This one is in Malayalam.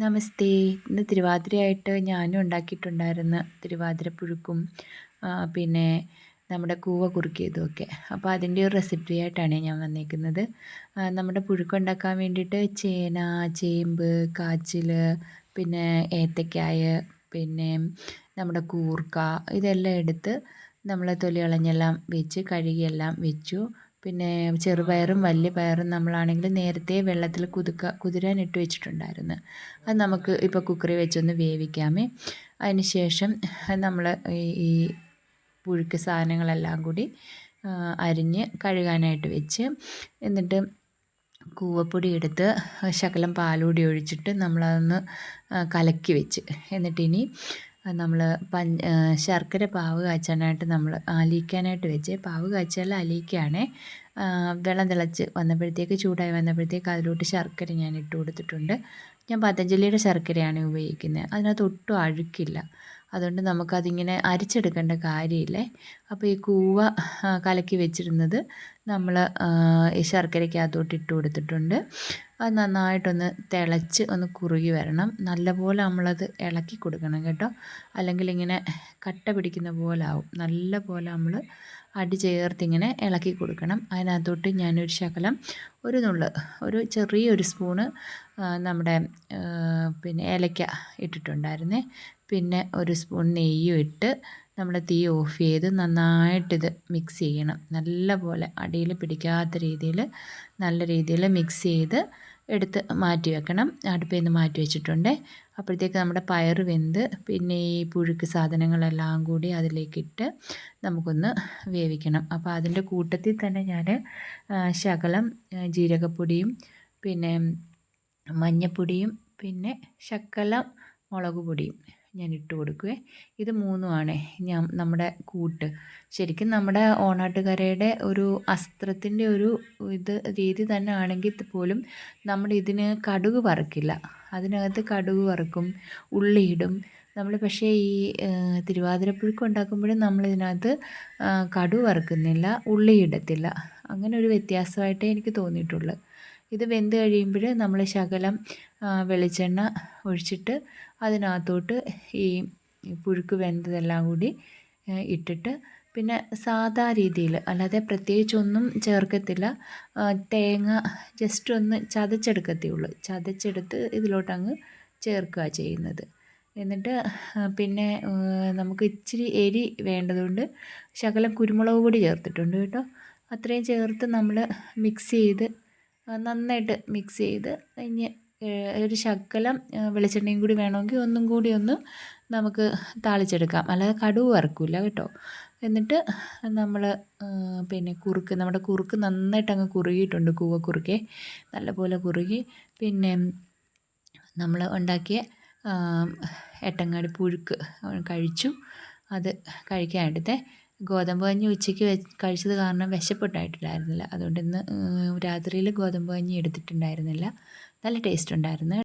നമസ്തേ. ഇന്ന് തിരുവാതിരയായിട്ട് ഞാനും ഉണ്ടാക്കിയിട്ടുണ്ടായിരുന്നു തിരുവാതിരപ്പുഴുക്കും പിന്നെ നമ്മുടെ കൂവ കുറുക്കിയതുമൊക്കെ. അപ്പോൾ അതിൻ്റെ ഒരു റെസിപ്പി ആയിട്ടാണ് ഞാൻ വന്നിരിക്കുന്നത്. നമ്മുടെ പുഴുക്കുണ്ടാക്കാൻ വേണ്ടിയിട്ട് ചേന, ചേമ്പ്, കാച്ചിൽ, പിന്നെ ഏത്തക്കായ, പിന്നെ നമ്മുടെ കൂർക്ക ഇതെല്ലാം എടുത്ത് നമ്മൾ തൊലി കളഞ്ഞെല്ലാം വെച്ച് കഴുകിയെല്ലാം വെച്ചു. പിന്നെ ചെറുപയറും വലിയ പയറും നമ്മളാണെങ്കിൽ നേരത്തെ വെള്ളത്തിൽ കുതിരാനിട്ട് വെച്ചിട്ടുണ്ടായിരുന്നു. അത് നമുക്ക് ഇപ്പോൾ കുക്കറിൽ വെച്ചൊന്ന് വേവിക്കാമേ. അതിന് ശേഷം നമ്മൾ ഈ പുഴുക്ക് സാധനങ്ങളെല്ലാം കൂടി അരിഞ്ഞ് കഴുകാനായിട്ട് വെച്ച്, എന്നിട്ട് കൂവപ്പൊടി എടുത്ത് ശകലം പാലുകൂടി ഒഴിച്ചിട്ട് നമ്മളതൊന്ന് കലക്കി വെച്ച്, എന്നിട്ടിനി നമ്മൾ ശർക്കര പാവ് കാച്ചാനായിട്ട് നമ്മൾ അലിയിക്കാനായിട്ട് വെച്ച്. പാവ് കാച്ചാൽ അലിയിക്കുകയാണേ. വെള്ളം തിളച്ച് വന്നപ്പോഴത്തേക്ക് ചൂടായി വന്നപ്പോഴത്തേക്ക് അതിലോട്ട് ശർക്കര ഞാൻ ഇട്ട് കൊടുത്തിട്ടുണ്ട്. ഞാൻ പതഞ്ജലിയുടെ ശർക്കരയാണ് ഉപയോഗിക്കുന്നത്. അതിനകത്ത് ഒട്ടും അഴുക്കില്ല. അതുകൊണ്ട് നമുക്കതിങ്ങനെ അരിച്ചെടുക്കേണ്ട കാര്യമില്ലേ. അപ്പോൾ ഈ കൂവ കലക്കി വെച്ചിരുന്നത് നമ്മൾ ഈ ശർക്കരയ്ക്കകത്തോട്ട് ഇട്ട് കൊടുത്തിട്ടുണ്ട്. അത് നന്നായിട്ടൊന്ന് തിളച്ച് ഒന്ന് കുറുകി വരണം. നല്ലപോലെ നമ്മളത് ഇളക്കി കൊടുക്കണം കേട്ടോ, അല്ലെങ്കിൽ ഇങ്ങനെ കട്ട പിടിക്കുന്ന പോലെ ആവും. നല്ല പോലെ നമ്മൾ അടി ചേർത്തിങ്ങനെ ഇളക്കി കൊടുക്കണം. അതിനകത്തോട്ട് ഞാനൊരു ശകലം ഒരു ചെറിയൊരു സ്പൂണ് നമ്മുടെ പിന്നെ ഏലക്ക ഇട്ടിട്ടുണ്ടായിരുന്നേ. പിന്നെ ഒരു സ്പൂൺ നെയ്യും ഇട്ട് നമ്മൾ തീ ഓഫ് ചെയ്ത് നന്നായിട്ടിത് മിക്സ് ചെയ്യണം. നല്ല പോലെ അടിയിൽ പിടിക്കാത്ത രീതിയിൽ നല്ല രീതിയിൽ മിക്സ് ചെയ്ത് എടുത്ത് മാറ്റി വെക്കണം. അടുപ്പിൽ നിന്ന് മാറ്റി വെച്ചിട്ടുണ്ട്. അപ്പോഴത്തേക്ക് നമ്മുടെ പയർ വെന്ത് പിന്നെ ഈ പുഴുക്ക് സാധനങ്ങളെല്ലാം കൂടി അതിലേക്കിട്ട് നമുക്കൊന്ന് വേവിക്കണം. അപ്പോൾ അതിൻ്റെ കൂട്ടത്തിൽ തന്നെ ഞാൻ ശകലം ജീരകപ്പൊടിയും പിന്നെ മഞ്ഞൾപ്പൊടിയും പിന്നെ ശകലം മുളക് പൊടിയും ഞാൻ ഇട്ട് കൊടുക്കുവേ. ഇത് മൂന്നുമാണ് നമ്മുടെ കൂട്ട്. ശരിക്കും നമ്മുടെ ഓണാട്ടുകരയുടെ ഒരു അസ്ത്രത്തിൻ്റെ ഒരു രീതി തന്നെ ആണെങ്കിൽ പോലും നമ്മൾ ഇതിന് കടുക് വറക്കില്ല. അതിനകത്ത് കടുക് വറക്കും, ഉള്ളിയിടും നമ്മൾ. പക്ഷേ ഈ തിരുവാതിരപ്പുഴുക്ക് ഉണ്ടാക്കുമ്പോഴും നമ്മളിതിനകത്ത് കടുക് വറക്കുന്നില്ല, ഉള്ളി ഇടത്തില്ല. അങ്ങനെ ഒരു വ്യത്യാസമായിട്ടേ എനിക്ക് തോന്നിയിട്ടുള്ളൂ. ഇത് വെന്ത് കഴിയുമ്പോൾ നമ്മൾ ശകലം വെളിച്ചെണ്ണ ഒഴിച്ചിട്ട് അതിനകത്തോട്ട് ഈ പുഴുക്ക് വെന്തതെല്ലാം കൂടി ഇട്ടിട്ട് പിന്നെ സാധാ രീതിയിൽ, അല്ലാതെ പ്രത്യേകിച്ചൊന്നും ചേർക്കത്തില്ല. തേങ്ങ ജസ്റ്റ് ഒന്ന് ചതച്ചെടുക്കത്തേ ഉള്ളൂ. ചതച്ചെടുത്ത് ഇതിലോട്ടങ്ങ് ചേർക്കുക ചെയ്യുന്നത്. എന്നിട്ട് പിന്നെ നമുക്ക് ഇച്ചിരി എരി വേണ്ടതുകൊണ്ട് ശകലം കുരുമുളക് പൊടി ചേർത്തിട്ടുണ്ട് കേട്ടോ. അത്രയും ചേർത്ത് നമ്മൾ മിക്സ് ചെയ്ത് നന്നായിട്ട് മിക്സ് ചെയ്ത് കഴിഞ്ഞ് ഒരു ശകലം വെളിച്ചെണ്ണയും കൂടി വേണമെങ്കിൽ ഒന്നും കൂടി ഒന്ന് നമുക്ക് താളിച്ചെടുക്കാം. അല്ലാതെ കടുക് വറക്കില്ല കേട്ടോ. എന്നിട്ട് നമ്മൾ പിന്നെ നമ്മുടെ കുറുക്ക് നന്നായിട്ട് അങ്ങ് കുറുകിയിട്ടുണ്ട്. കൂവക്കുറുക്കെ നല്ലപോലെ കുറുകി. പിന്നെ നമ്മൾ ഉണ്ടാക്കിയ എട്ടങ്ങാടി പുഴുക്ക് കഴിച്ചു. അത് കഴിക്കാനെടുത്തേ. ഗോതമ്പ് കഞ്ഞി ഉച്ചയ്ക്ക് കഴിച്ചത് കാരണം വിശപ്പുണ്ടായിട്ടില്ലായിരുന്നില്ല. അതുകൊണ്ട് ഇന്ന് രാത്രിയിൽ ഗോതമ്പ് കഞ്ഞി എടുത്തിട്ടുണ്ടായിരുന്നില്ല. നല്ല ടേസ്റ്റ് ഉണ്ടായിരുന്നു.